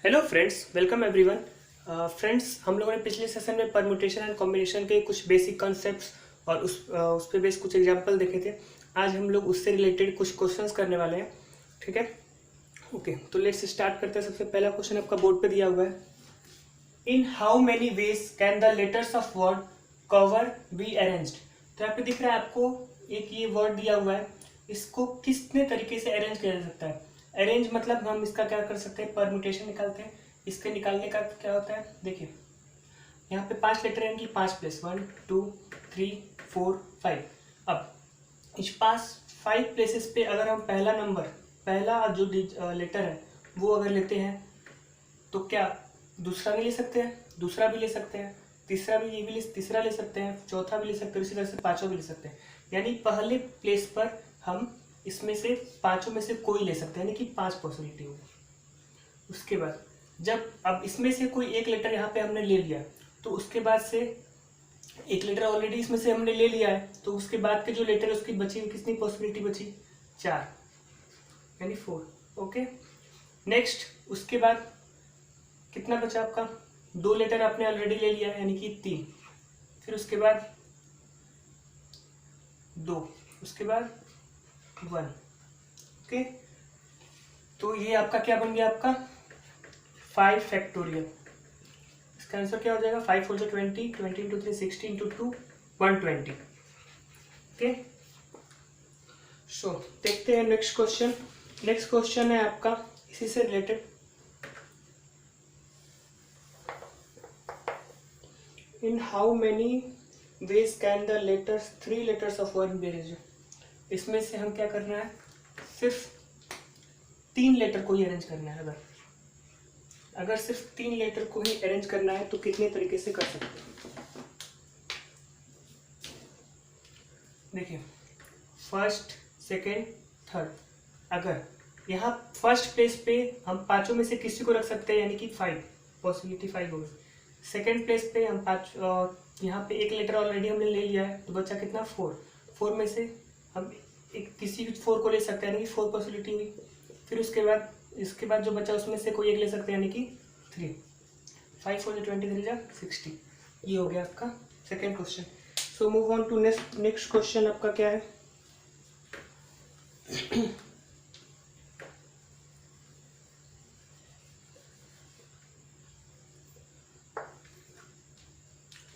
Hello friends, welcome everyone. Friends, हम लोगों ने पिछले सेशन में परम्यूटेशन एंड कॉम्बिनेशन के कुछ बेसिक कॉन्सेप्ट्स और उस पे बेस कुछ एग्जांपल देखे थे। आज हम लोग उससे रिलेटेड कुछ क्वेश्चंस करने वाले हैं। ठीक है, ओके, तो लेट्स स्टार्ट करते हैं। सबसे पहला क्वेश्चन आपका बोर्ड पे दिया हुआ है। इन how many ways can the letters of word cover be arranged. तो यहाँ पे दिख रहा है आपको एक ये वर्ड दिया हुआ है, इसको कितने तरीके से अरेंज किया जा सकता है। अरेंज मतलब हम इसका क्या कर सकते हैं, परम्यूटेशन निकालते हैं। इसके निकालने का क्या होता है, देखिए यहाँ पे 5 लेटर हैं कि 5 प्लेस 1 2 3 4 5। अब इस 5 प्लेसेस पे अगर हम पहला जो लेटर है वो अगर लेते हैं तो क्या दूसरा भी ले सकते हैं, दूसरा भी ले सकते हैं, तीसरा ले सकते हैं, चौथा भी ले सकते हैं, इसी तरह से पांचों भी ले सकते हैं। यानी पहले प्लेस पर हम इसमें से पांचों में से कोई ले सकते हैं, यानी कि 5 पॉसिबिलिटी होगी। उसके बाद जब अब इसमें से कोई एक लेटर यहाँ पे हमने ले लिया, तो उसके बाद से एक लेटर ऑलरेडी इसमें से हमने ले लिया है, तो उसके बाद के जो लेटर है उसकी बची कितनी पॉसिबिलिटी बची, 4 यानी 4। ओके, नेक्स्ट उसके बाद कितना बचा आपका, 2 लेटर आपने ऑलरेडी ले लिया यानी कि 3, फिर उसके बाद 2, उसके बाद 1। ओके, तो ये आपका क्या बन गया, आपका 5 फैक्टोरियल। इसका आंसर क्या हो जाएगा, 5 4 20, 20 इंटू 3 60 इंटू 2 120। ओके, सो देखते हैं नेक्स्ट क्वेश्चन। नेक्स्ट क्वेश्चन है आपका इसी से related. In how many ways can the letters 3 letters of word be arranged. इसमें से हम क्या करना है, सिर्फ 3 लेटर को ही अरेंज करना है। अगर सिर्फ 3 लेटर को ही अरेंज करना है तो कितने तरीके से कर सकते हैं। देखिए, फर्स्ट सेकेंड थर्ड। अगर यहाँ फर्स्ट प्लेस पे हम पांचों में से किसी को रख सकते हैं, यानी कि 5 पॉसिबिलिटी 5 होगी। सेकेंड प्लेस पे हम यहाँ पे एक लेटर ऑलरेडी हमने ले लिया है, तो बचा कितना, 4 में से हम किसी 4 को ले सकते हैं, यानी कि 4 पॉसिबिलिटी हुई। फिर इसके बाद जो बचा उसमें से कोई एक ले सकते हैं, यानी कि 3। 5 4 23 60। ये हो गया आपका second question. So move on to next question. आपका क्या है,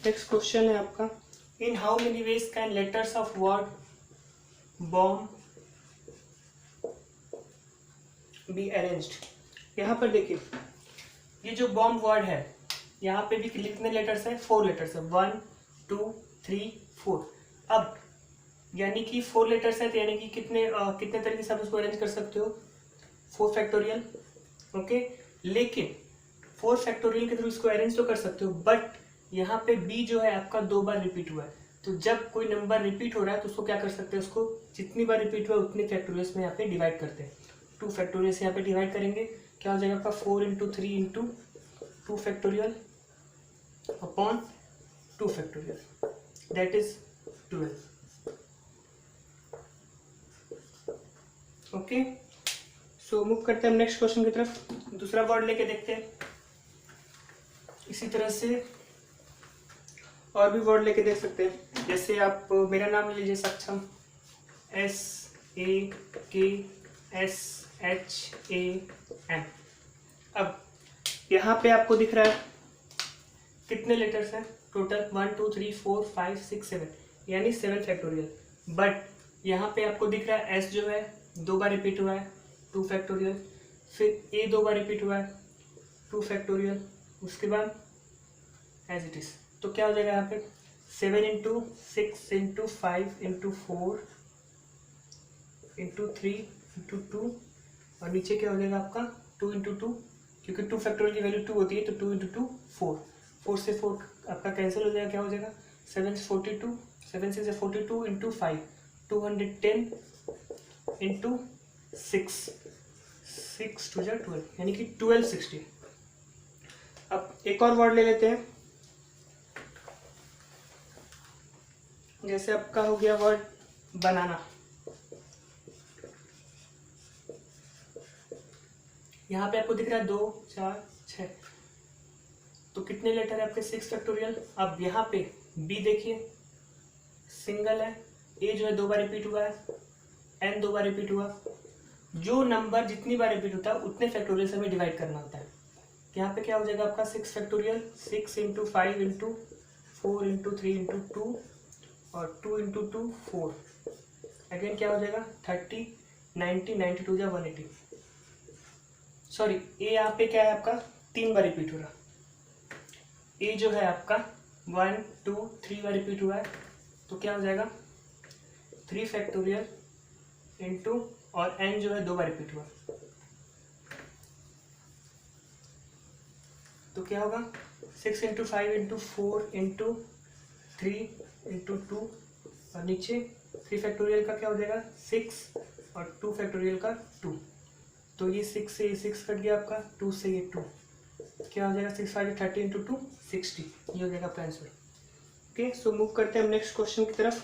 नेक्स्ट क्वेश्चन है आपका, in how many ways can letters of word bomb be arranged. यहाँ पर देखिए, ये जो बॉम्ब वर्ड है यहाँ पे भी कितने लेटर्स है, 4 लेटर्स है, 1 2 3 4। अब यानी कि 4 लेटर्स है, तो यानी कि कितने तरीके से आप इसको अरेंज कर सकते हो, 4 फैक्टोरियल। ओके, लेकिन 4 फैक्टोरियल के थ्रू इसको अरेंज तो कर सकते हो, बट यहाँ पे बी जो है आपका 2 बार रिपीट हुआ है। तो जब कोई नंबर रिपीट हो रहा है तो उसको क्या कर सकते हैं, उसको जितनी बार रिपीट हुआ है उतने फैक्टोरियल्स में यहाँ पे डिवाइड करते हैं। 2 फैक्टोरियल से यहाँ पे डिवाइड करेंगे, क्या हो जाएगा आपका 4 into 3 into 2 factorial upon 2 factorial, that is 12। Okay, so move करते हैं हम नेक्स्ट क्वेश्चन की तरफ। दूसरा वर्ड लेके देखते हैं। इसी तरह से और भी वर्ड लेके देख सकते हैं, जैसे आप मेरा नाम ले लीजिए, सक्षम, SAKSHAM। अब यहाँ पे आपको दिख रहा है कितने लेटर्स हैं टोटल, 1 2 3 4 5 6 7, यानी 7 फैक्टोरियल। बट यहाँ पे आपको दिख रहा है S जो है 2 बार रिपीट हुआ है, 2 फैक्टोरियल। फिर A 2 बार रिपीट हुआ है, 2 फैक्टोरियल। उसके बाद एज इट इज, तो क्या हो जाएगा यहाँ पे 7 into 6 into 5 into 4 into 3 into 2, और नीचे क्या हो जाएगा आपका 2 इंटू 2, क्योंकि 2 फैक्टोरियल की वैल्यू 2 होती है, तो 2 इंटू 2 4। 4 से 4 आपका कैंसिल हो जाएगा, क्या हो जाएगा 7 से 42, 7 से 42 इंटू 5 210 इंटू 6 2 12, यानी कि 1260। अब एक और वर्ड ले लेते हैं, जैसे आपका हो गया वर्ड बनाना। यहाँ पे आपको दिख रहा है 2 4 6। तो कितने लेटर है आपके 6 फैक्टोरियल। अब यहाँ पे बी देखिए सिंगल है, ए जो है 2 बार रिपीट हुआ है, एन 2 बार रिपीट हुआ। जो नंबर जितनी बार रिपीट होता है उतने फैक्टोरियल से हमें डिवाइड करना होता है। यहाँ पे क्या हो जाएगा आपका 6 factorial, 6 into 5 into 4 into 3 into 2 और 2 इंटू 2 4। अगेन क्या हो जाएगा 30, 90, 92 या 180। सॉरी ए यहाँ पे क्या है आपका 3 बार रिपीट हो रहा। ए जो है आपका 1 2 3 बार रिपीट हुआ है, तो क्या हो जाएगा 3 फैक्टोरियल इंटू और एन जो है 2 बार रिपीट हुआ, तो क्या होगा 6 इंटू 5 इंटू 4 इंटू 3 इंटू 2 और नीचे 3 फैक्टोरियल का क्या हो जाएगा 6 और 2 फैक्टोरियल का 2। तो ये 6 से ये 6 कट गया आपका, 2 से ये 2, क्या हो जाएगा 6 5 30 इंटू 2 60। ये हो जाएगा आपका आंसर। ओके, सो मूव करते हैं हम नेक्स्ट क्वेश्चन की तरफ।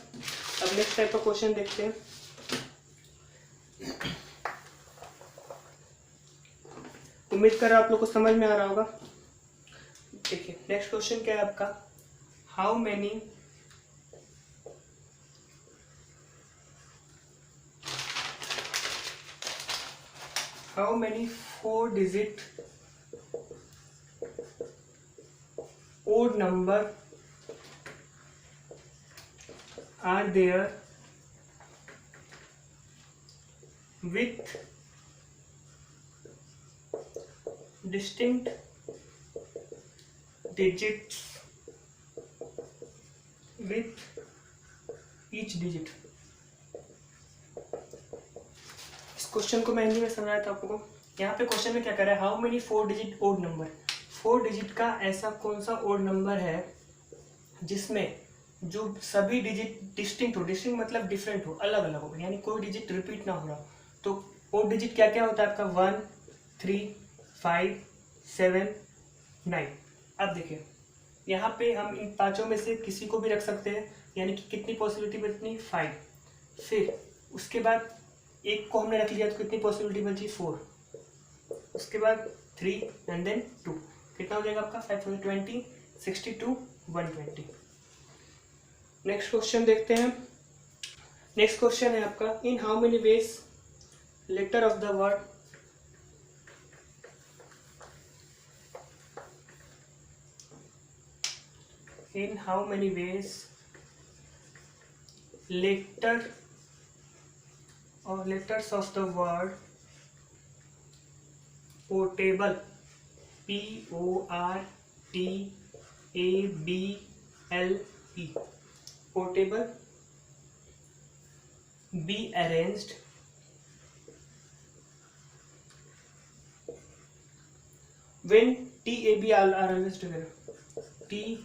अब नेक्स्ट टाइप का क्वेश्चन देखते हैं। उम्मीद कर रहा हूं आप लोग को समझ में आ रहा होगा। देखिए नेक्स्ट क्वेश्चन क्या है आपका, how many 4 digit odd number are there with distinct digits with each digit। इस क्वेश्चन को मैं हिंदी में समझाया था आपको। यहाँ पे क्वेश्चन में क्या कर रहा है, how many 4 digit odd number, 4 digit का ऐसा कौन सा ओड नंबर है जिसमें जो सभी डिजिट डिस्टिंक्ट हो, डिस्टिंक्ट मतलब डिफरेंट हो, अलग अलग हो, यानी कोई डिजिट रिपीट ना हो रहा हो। तो ओड डिजिट क्या क्या होता है आपका 1 3 5 7 9। अब देखिए यहाँ पे हम इन पांचों में से किसी को भी रख सकते हैं, यानी कि कितनी पॉसिबिलिटी बचनी 5। फिर उसके बाद एक को हमने रख लिया तो कितनी पॉसिबिलिटी बची 4, उसके बाद 3 एंड देन 2, कितना हो जाएगा आपका 5 20 62 120। नेक्स्ट क्वेश्चन देखते हैं। नेक्स्ट क्वेश्चन है आपका, in how many ways letter of the word in how many ways letters of the word portable PORTABLE portable be arranged when TAB are always together, TAB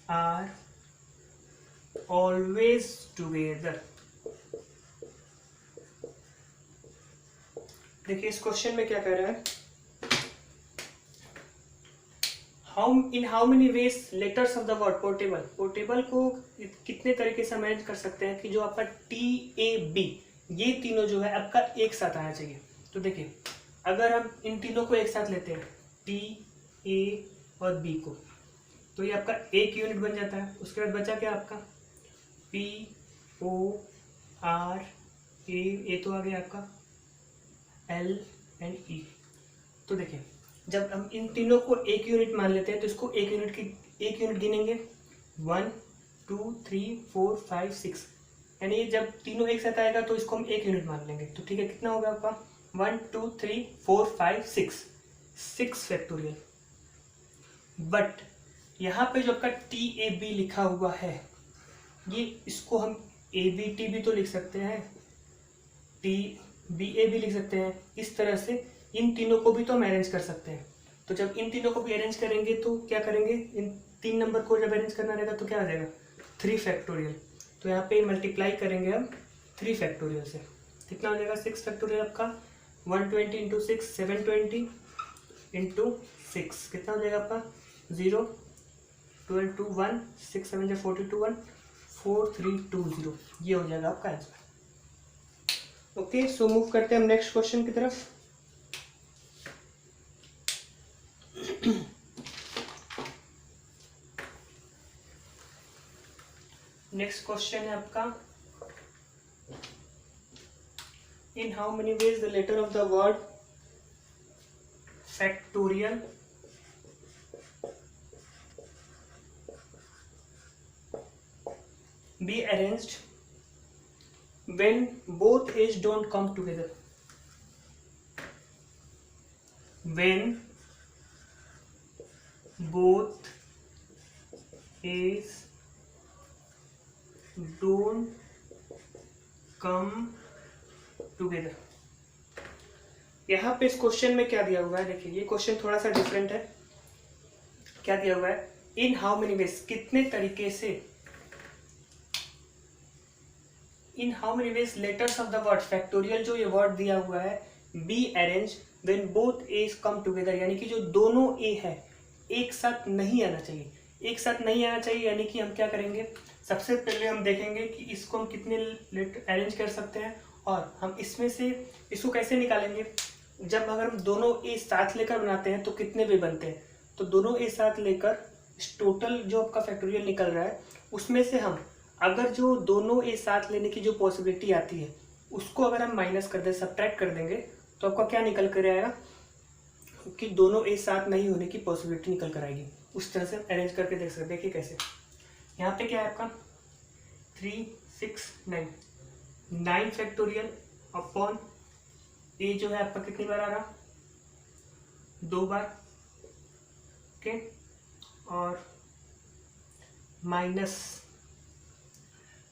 are always together। देखिए इस question में क्या कह रहा है, इन how many ways letters of the word portable, portable को कितने तरीके से मैनेज कर सकते हैं कि जो आपका TAB ये तीनों जो है आपका एक साथ आना चाहिए। तो देखिए अगर हम इन तीनों को एक साथ लेते हैं T A और B को, तो ये आपका एक यूनिट बन जाता है। उसके बाद बचा क्या आपका PORA, तो आ गया आपका L एंड E। तो देखिए जब हम इन तीनों को एक यूनिट मान लेते हैं तो इसको एक यूनिट गिनेंगे 1 2 3 4 5 6, यानी जब तीनों एक साथ आएगा तो इसको हम एक यूनिट मान लेंगे। तो ठीक है, कितना होगा आपका 1 2 3 4 5 6 फैक्टोरियल। बट यहाँ पे जो आपका TAB लिखा हुआ है, ये इसको हम ABT भी तो लिख सकते हैं, TBA भी लिख सकते हैं। इस तरह से इन तीनों को भी तो हम अरेंज कर सकते हैं। तो जब इन तीनों को भी अरेंज करेंगे तो क्या करेंगे, इन 3 नंबर को जब अरेंज करना रहेगा तो क्या आ जाएगा 3 फैक्टोरियल। तो यहाँ पे मल्टीप्लाई करेंगे हम 3 फैक्टोरियल से, कितना हो जाएगा 6 फैक्टोरियल आपका 120 इंटू 6 720 इंटू 6, कितना हो जाएगा आपका 0 12 2 1 6 7 42 1 4320। ये हो जाएगा आपका आंसर। ओके, सो मूव करते हैं हम नेक्स्ट क्वेश्चन की तरफ। नेक्स्ट क्वेश्चन है आपका, in how many ways the letter of the word factorial be arranged when both A's don't come together? When both A's don't come together. यहाँ पे इस क्वेश्चन में क्या दिया हुआ है, देखिए ये क्वेश्चन थोड़ा सा डिफरेंट है. क्या दिया हुआ है, इन हाउ मेनी वेज, कितने तरीके से, in how many ways letters of the word factorial, जो ये वर्ड दिया हुआ है, be arrange when both as come together, यानी कि जो दोनों ए है एक साथ नहीं आना चाहिए. एक साथ नहीं आना चाहिए यानी कि हम क्या करेंगे, सबसे पहले हम देखेंगे कि इसको हम कितने अरेंज कर सकते हैं और हम इसमें से इसको कैसे निकालेंगे. जब अगर हम दोनों ए साथ लेकर बनाते हैं तो कितने वे बनते हैं, तो दोनों ए साथ लेकर टोटल जो आपका फैक्टोरियल निकल रहा है उसमें से हम अगर जो दोनों ए साथ लेने की जो पॉसिबिलिटी आती है उसको अगर हम माइनस कर दें, सब्ट्रैक्ट कर देंगे, तो आपका क्या निकल कर आएगा कि दोनों ए साथ नहीं होने की पॉसिबिलिटी निकल कर आएगी. उस तरह से अरेंज करके देख सकते. देखिए कैसे, यहाँ पे क्या है आपका 3 6 9 9 फैक्टोरियल अपॉन ए जो है आपका कितनी बार आ रहा, 2 बार. ओके, और माइनस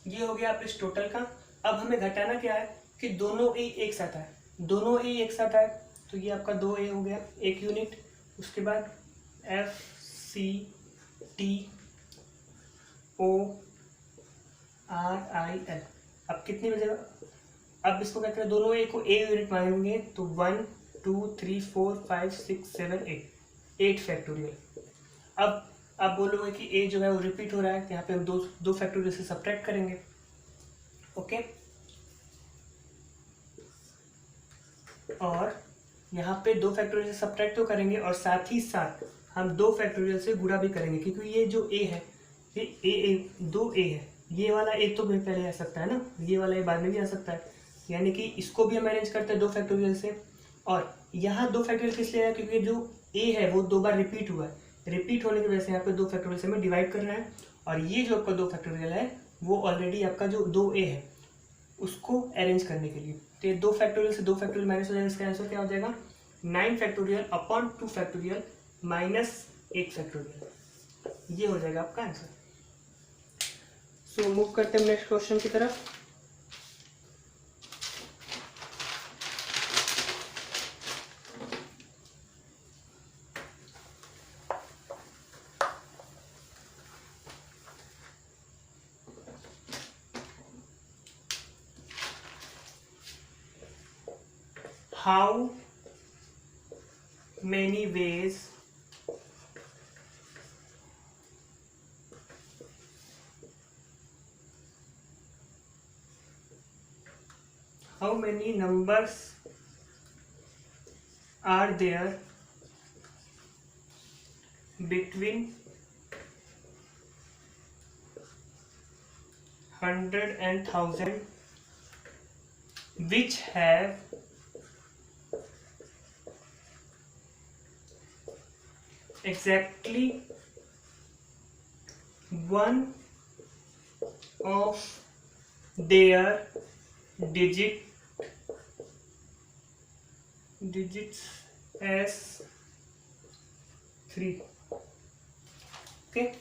ये हो गया आप इस टोटल का. अब हमें घटाना क्या है कि दोनों ए एक साथ आए, दोनों ए एक साथ आए तो ये आपका 2a हो गया एक यूनिट. उसके बाद F C T O R I L, अब कितनी बजेगा, अब इसको क्या करें, दोनों ए को ए यूनिट मानेंगे तो 1 2 3 4 5 6 7 8 फैक्टोरियल. अब आप बोलोगे कि ए जो है वो रिपीट हो रहा है, यहाँ पे हम दो फैक्टोरियल से सब्ट्रैक्ट करेंगे. ओके, और यहाँ पे 2 फैक्टोरियल से सब्ट्रैक्ट तो करेंगे और साथ ही साथ हम 2 फैक्टोरियल से गुणा भी करेंगे, क्योंकि ये जो ए है ये ए 2a है, ये वाला ए तो पहले आ सकता है ना, ये वाला ए बाद में भी आ सकता है, यानी कि इसको भी हम अरेंज करते हैं 2 फैक्टोरियल से. और यहाँ 2 फैक्टोरियल किस लिए है, क्योंकि जो ए है वो 2 बार रिपीट हुआ है, रिपीट होने की वजह से यहाँ पे 2 फैक्टोरियल से हमें डिवाइड करना है. और ये जो आपका 2 फैक्टोरियल है वो ऑलरेडी आपका जो 2a है उसको अरेंज करने के लिए, तो ये 2 फैक्टोरियल से 2 फैक्टोरियल माइनस हो जाएगा. इसका आंसर क्या हो जाएगा, 9 factorial upon 2 factorial minus 8 factorial, ये हो जाएगा आपका आंसर. सो मूव करते हैं नेक्स्ट क्वेश्चन की तरफ. How many ways how many numbers are there between 100 and 1000 which have exactly one of their digits as 3. Okay,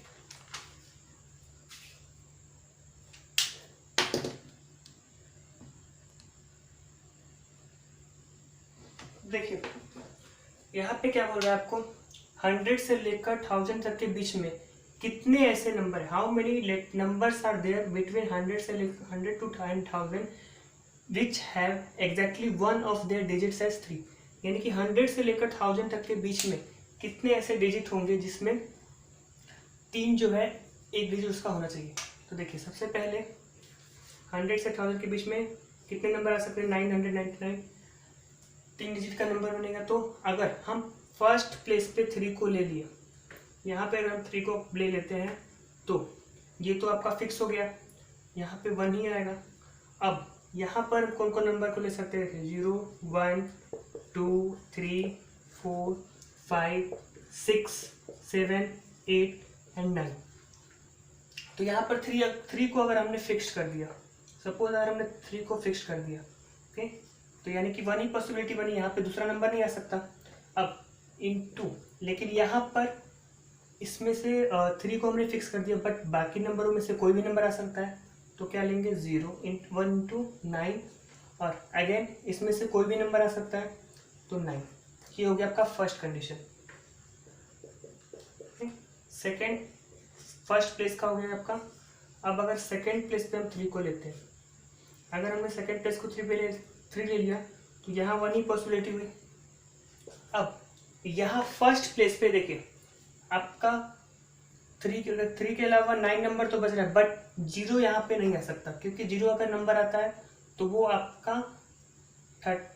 देखिए यहाँ पे क्या बोल रहा है आपको, 100 से लेकर 1000 तक के बीच में कितने ऐसे नंबर है, how many numbers are there between 100 से 100 to 1000 which have exactly one of their digits as 3, यानी कि 100 से लेकर 1000 तक के बीच में कितने ऐसे डिजिट होंगे जिसमें 3 जो है एक डिजिट उसका होना चाहिए. तो देखिए सबसे पहले 100 से 1000 के बीच में कितने नंबर आ सकते हैं, 999, 3 डिजिट का नंबर बनेगा. तो अगर हम फर्स्ट प्लेस पे 3 को ले लिया, यहाँ पे अगर हम 3 को ले लेते हैं तो ये तो आपका फिक्स हो गया, यहाँ पे 1 ही आएगा। अब यहाँ पर कौन कौन नंबर को ले सकते हैं, 0 1 2 3 4 5 6 7 8 एंड 9। तो यहाँ पर 3 को अगर हमने फिक्स कर दिया, सपोज अगर हमने 3 को फिक्स कर दिया, ओके, तो यानी कि 1 ही पॉसिबिलिटी बनी, यहाँ पे दूसरा नंबर नहीं आ सकता। अब इनटू, लेकिन यहाँ पर इसमें से 3 को हमने फिक्स कर दिया, बट बाकी नंबरों में से कोई भी नंबर आ सकता है, तो क्या लेंगे 0 1 इंटू 9, और अगेन इसमें से कोई भी नंबर आ सकता है तो 9। ये हो गया आपका first condition. Second, first place का हो गया आपका। अब अगर सेकेंड प्लेस पे हम 3 को लेते हैं, अगर हमने सेकेंड प्लेस को 3 ले लिया तो यहाँ 1 ही पॉसिबिलिटी हुई। अब यहाँ फर्स्ट प्लेस पे देखिए आपका 3 के अलावा 9 नंबर तो बच रहा है, बट 0 यहाँ पे नहीं आ सकता, क्योंकि 0 अगर नंबर आता है तो वो आपका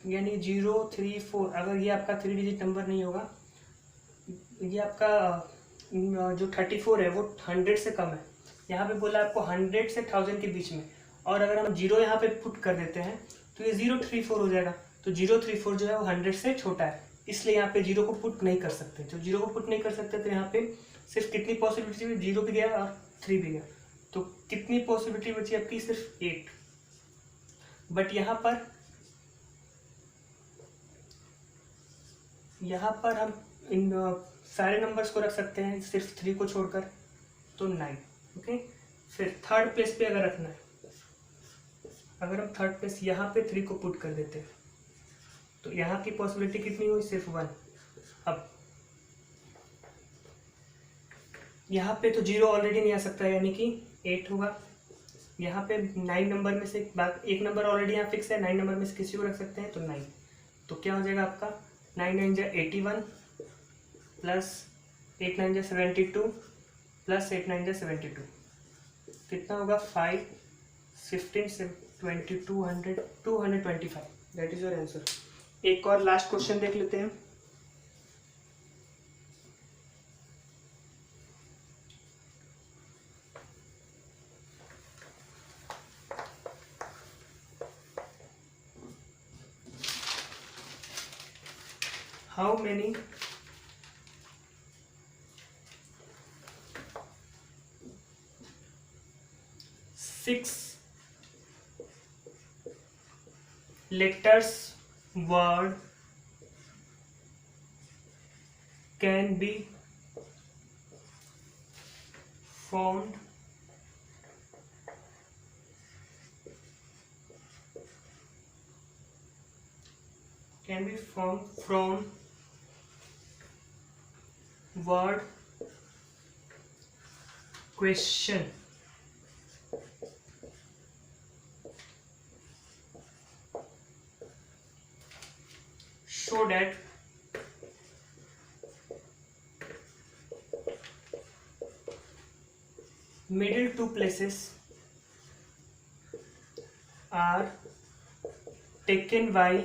यानी 0 3 4, अगर ये आपका 3 डिजिट नंबर नहीं होगा, ये आपका जो 34 है वो 100 से कम है। यहाँ पे बोला आपको 100 से 1000 के बीच में, और अगर हम 0 यहाँ पे पुट कर देते हैं तो ये 034 हो जाएगा। तो 034 जो है वो 100 से छोटा है, इसलिए यहाँ पे 0 को पुट नहीं कर सकते। तो 0 को पुट नहीं कर सकते तो यहाँ पे सिर्फ कितनी पॉसिबिलिटी हुई, 0 भी गया और 3 भी गया, तो कितनी पॉसिबिलिटी बची आपकी, सिर्फ 8। बट यहाँ पर हम इन सारे नंबर्स को रख सकते हैं सिर्फ 3 को छोड़कर, तो 9। ओके, फिर थर्ड प्लेस पे अगर रखना है, अगर हम थर्ड प्लेस यहाँ पे 3 को पुट कर देते हैं तो यहाँ की पॉसिबिलिटी कितनी हुई, सिर्फ 1। अब यहाँ पे तो 0 ऑलरेडी नहीं आ सकता, यानी कि 8 होगा। यहाँ पे 9 नंबर में से एक नंबर ऑलरेडी यहाँ फिक्स है, 9 नंबर में से किसी को रख सकते हैं, तो 9। तो क्या हो जाएगा आपका 9 9 जा 81 प्लस 8 9 जा 72 प्लस 8 9 जा 72, कितना होगा 5 15 2200 225। That is your answer. एक और लास्ट क्वेश्चन देख लेते हैं। How many six letters word can be formed from word question? Show that middle two places are taken by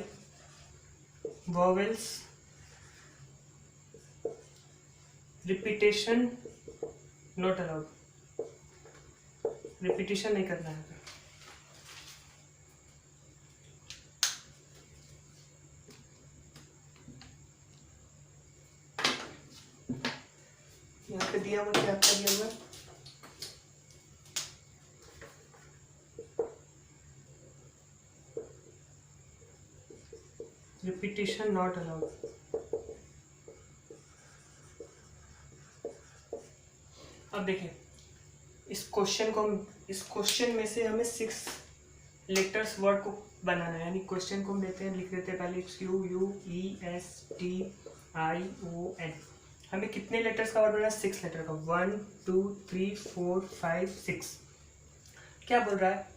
vowels, repetition not allowed, repetition नहीं करना है। यहाँ पे दिया हुआ क्या आपका दिया हुआ, रिपीटेशन नॉट अलाउड। अब देखिए इस क्वेश्चन में से हमें 6 लेटर्स वर्ड को बनाना है, यानी क्वेश्चन को हम देते हैं, लिख देते हैं पहले QUESTION। हमें कितने लेटर्स का वर्ड बनाना है, 6 लेटर का, 1 2 3 4 5 6। क्या बोल रहा है,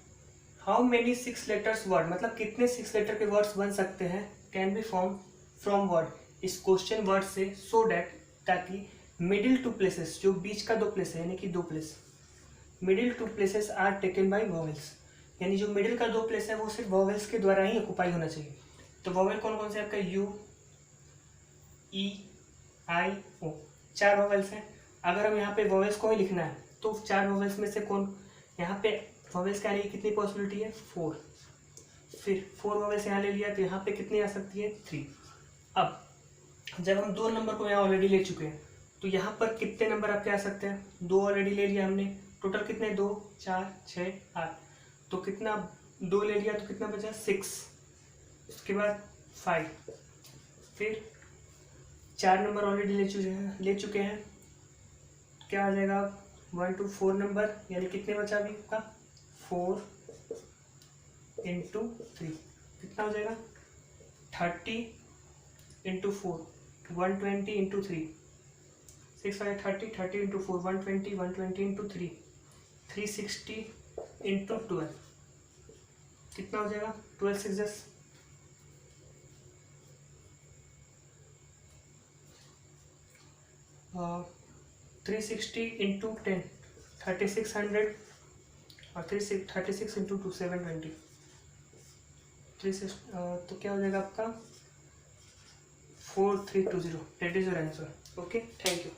हाउ मेनी 6 लेटर्स वर्ड, मतलब कितने 6 लेटर के वर्ड्स बन सकते हैं, can be form from word, इस क्वेश्चन वर्ड से, सो डैट, ताकि मिडिल टू प्लेसेस, जो बीच का 2 प्लेस है, यानी कि 2 place, middle two places are taken by vowels, यानी जो मिडिल का 2 प्लेस है वो सिर्फ वॉवेल्स के द्वारा ही ऑक्युपाई होना चाहिए। तो वॉवेल कौन कौन से आपका, U E आई ओ, 4 वॉवेल्स हैं। अगर हम यहाँ पे वॉवेल्स को ही लिखना है तो 4 वॉवेल्स में से कौन, यहाँ पे वॉवेल्स के आने की कितनी पॉसिबिलिटी है, 4। फिर 4 वॉवेल्स यहाँ ले लिया तो यहाँ पे कितनी आ सकती है, 3। अब जब हम 2 नंबर को यहाँ ऑलरेडी ले चुके हैं तो यहाँ पर कितने नंबर आपके आ सकते हैं, 2 ऑलरेडी ले लिया हमने, टोटल कितने, 2 4 6 8, तो कितना 2 ले लिया तो कितना बचा, 6। उसके बाद 5, फिर 4 नंबर ऑलरेडी ले चुके हैं, क्या आ जाएगा, 1 to 4 नंबर, यानी कितने बचा अभी आपका, 4 × 3 कितना हो जाएगा, 30 × 4 120 × 3, 6 5 30, 30 × 4 120, 120 × 3 360 × 12 कितना हो जाएगा, 12 6 360 × 10 3600 और 36 × 2 720 तो क्या हो जाएगा आपका 4320। That is your answer. Okay, thank you.